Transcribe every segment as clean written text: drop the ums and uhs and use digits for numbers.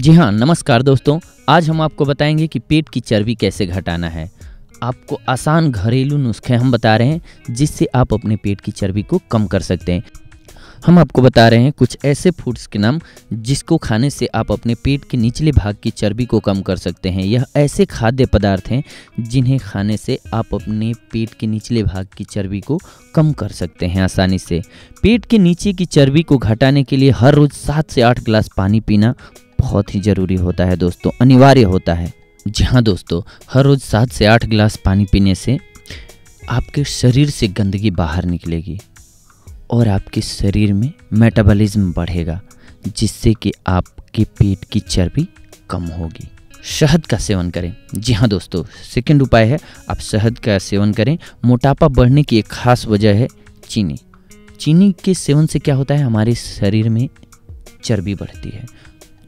जी हाँ, नमस्कार दोस्तों। आज हम आपको बताएंगे कि पेट की चर्बी कैसे घटाना है। आपको आसान घरेलू नुस्खे हम बता रहे हैं जिससे आप अपने पेट की चर्बी को कम कर सकते हैं। हम आपको बता रहे हैं कुछ ऐसे फूड्स के नाम जिसको खाने से आप अपने पेट के निचले भाग की चर्बी को कम कर सकते हैं। यह ऐसे खाद्य पदार्थ हैं जिन्हें खाने से आप अपने पेट के निचले भाग की चर्बी को कम कर सकते हैं आसानी से। पेट के नीचे की चर्बी को घटाने के लिए हर रोज़ 7 से 8 गिलास पानी पीना बहुत ही ज़रूरी होता है दोस्तों, अनिवार्य होता है। जी हाँ दोस्तों, हर रोज़ 7 से 8 गिलास पानी पीने से आपके शरीर से गंदगी बाहर निकलेगी और आपके शरीर में मेटाबॉलिज्म बढ़ेगा जिससे कि आपके पेट की चर्बी कम होगी। शहद का सेवन करें। जी हाँ दोस्तों, सेकंड उपाय है आप शहद का सेवन करें। मोटापा बढ़ने की एक खास वजह है चीनी। चीनी के सेवन से क्या होता है, हमारे शरीर में चर्बी बढ़ती है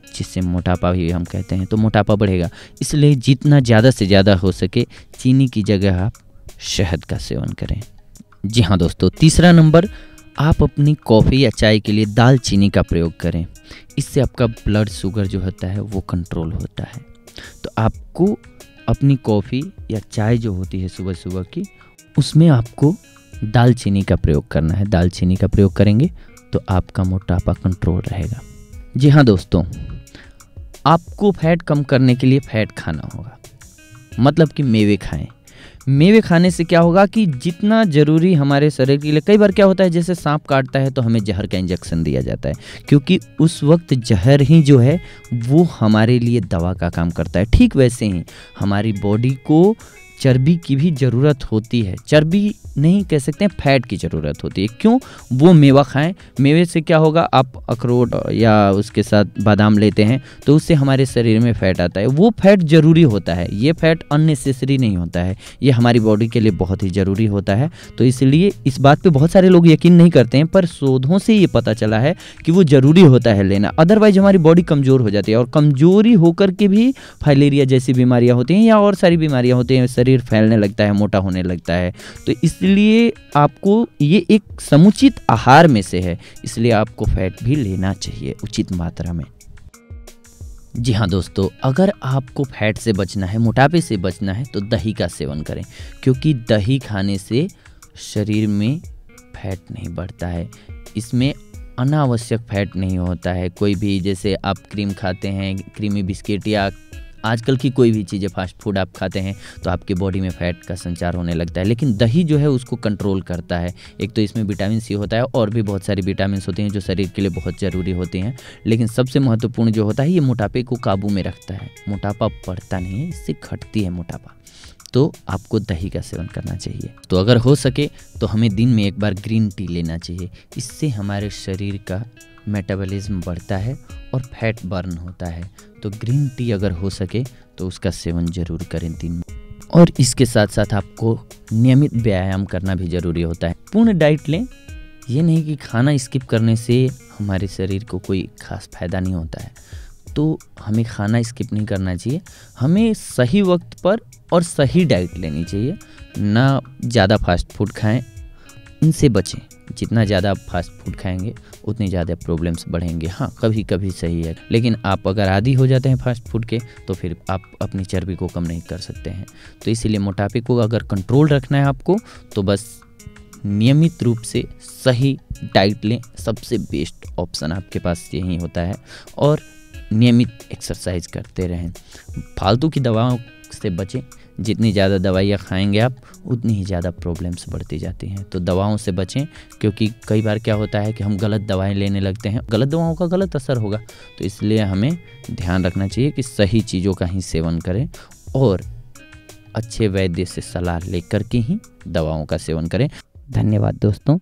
जिससे मोटापा भी हम कहते हैं, तो मोटापा बढ़ेगा। इसलिए जितना ज़्यादा से ज़्यादा हो सके चीनी की जगह आप शहद का सेवन करें। जी हाँ दोस्तों, तीसरा नंबर, आप अपनी कॉफ़ी या चाय के लिए दालचीनी का प्रयोग करें। इससे आपका ब्लड शुगर जो होता है वो कंट्रोल होता है। तो आपको अपनी कॉफ़ी या चाय जो होती है सुबह सुबह की, उसमें आपको दालचीनी का प्रयोग करना है। दालचीनी का प्रयोग करेंगे तो आपका मोटापा कंट्रोल रहेगा। जी हाँ दोस्तों, आपको फैट कम करने के लिए फैट खाना होगा, मतलब कि मेवे खाएं। मेवे खाने से क्या होगा कि जितना ज़रूरी हमारे शरीर के लिए, कई बार क्या होता है जैसे सांप काटता है तो हमें जहर का इंजेक्शन दिया जाता है, क्योंकि उस वक्त जहर ही जो है वो हमारे लिए दवा का काम करता है। ठीक वैसे ही हमारी बॉडी को चर्बी की भी ज़रूरत होती है। चर्बी नहीं कह सकते हैं, फैट की ज़रूरत होती है। क्यों? वो मेवा खाएं। मेवे से क्या होगा, आप अखरोट या उसके साथ बादाम लेते हैं तो उससे हमारे शरीर में फ़ैट आता है। वो फैट ज़रूरी होता है, ये फैट अननेसेसरी नहीं होता है, ये हमारी बॉडी के लिए बहुत ही ज़रूरी होता है। तो इसलिए इस बात पे बहुत सारे लोग यकीन नहीं करते हैं, पर शोधों से ये पता चला है कि वो ज़रूरी होता है लेना। अदरवाइज हमारी बॉडी कमज़ोर हो जाती है और कमज़ोरी होकर के भी फाइलेरिया जैसी बीमारियाँ होती हैं या और सारी बीमारियाँ होती हैं, शरीर फैलने लगता है, मोटा होने लगता है। तो इसलिए आपको ये एक समुचित आहार में से है, इसलिए आपको फैट भी लेना चाहिए उचित मात्रा में। जी हाँ दोस्तों, अगर आपको फैट से बचना है, मोटापे से बचना है तो दही का सेवन करें, क्योंकि दही खाने से शरीर में फैट नहीं बढ़ता है। इसमें अनावश्यक फैट नहीं होता है। कोई भी, जैसे आप क्रीम खाते हैं, क्रीमी बिस्किट या आजकल की कोई भी चीज़ें फास्ट फूड आप खाते हैं तो आपके बॉडी में फ़ैट का संचार होने लगता है, लेकिन दही जो है उसको कंट्रोल करता है। एक तो इसमें विटामिन सी होता है और भी बहुत सारी विटामिन होते हैं जो शरीर के लिए बहुत ज़रूरी होते हैं, लेकिन सबसे महत्वपूर्ण जो होता है ये मोटापे को काबू में रखता है। मोटापा बढ़ता नहीं है, इससे घटती है मोटापा। तो आपको दही का सेवन करना चाहिए। तो अगर हो सके तो हमें दिन में एक बार ग्रीन टी लेना चाहिए। इससे हमारे शरीर का मेटाबॉलिज्म बढ़ता है और फैट बर्न होता है। तो ग्रीन टी अगर हो सके तो उसका सेवन जरूर करें दिन में। और इसके साथ साथ आपको नियमित व्यायाम करना भी ज़रूरी होता है। पूर्ण डाइट लें, ये नहीं कि खाना स्किप करने से हमारे शरीर को कोई खास फायदा नहीं होता है। तो हमें खाना स्किप नहीं करना चाहिए, हमें सही वक्त पर और सही डाइट लेनी चाहिए। ना ज़्यादा फास्ट फूड खाएं, इनसे बचें। जितना ज़्यादा आप फास्ट फूड खाएंगे उतनी ज़्यादा प्रॉब्लम्स बढ़ेंगे। हाँ, कभी कभी सही है, लेकिन आप अगर आदी हो जाते हैं फास्ट फूड के तो फिर आप अपनी चर्बी को कम नहीं कर सकते हैं। तो इसीलिए मोटापे को अगर कंट्रोल रखना है आपको तो बस नियमित रूप से सही डाइट लें, सबसे बेस्ट ऑप्शन आपके पास यही होता है। और नियमित एक्सरसाइज करते रहें। फालतू की दवाओं से बचें। जितनी ज़्यादा दवाइयाँ खाएंगे आप उतनी ही ज़्यादा प्रॉब्लम्स बढ़ती जाती हैं। तो दवाओं से बचें, क्योंकि कई बार क्या होता है कि हम गलत दवाएं लेने लगते हैं, गलत दवाओं का गलत असर होगा। तो इसलिए हमें ध्यान रखना चाहिए कि सही चीज़ों का ही सेवन करें और अच्छे वैद्य से सलाह लेकर के ही दवाओं का सेवन करें। धन्यवाद दोस्तों।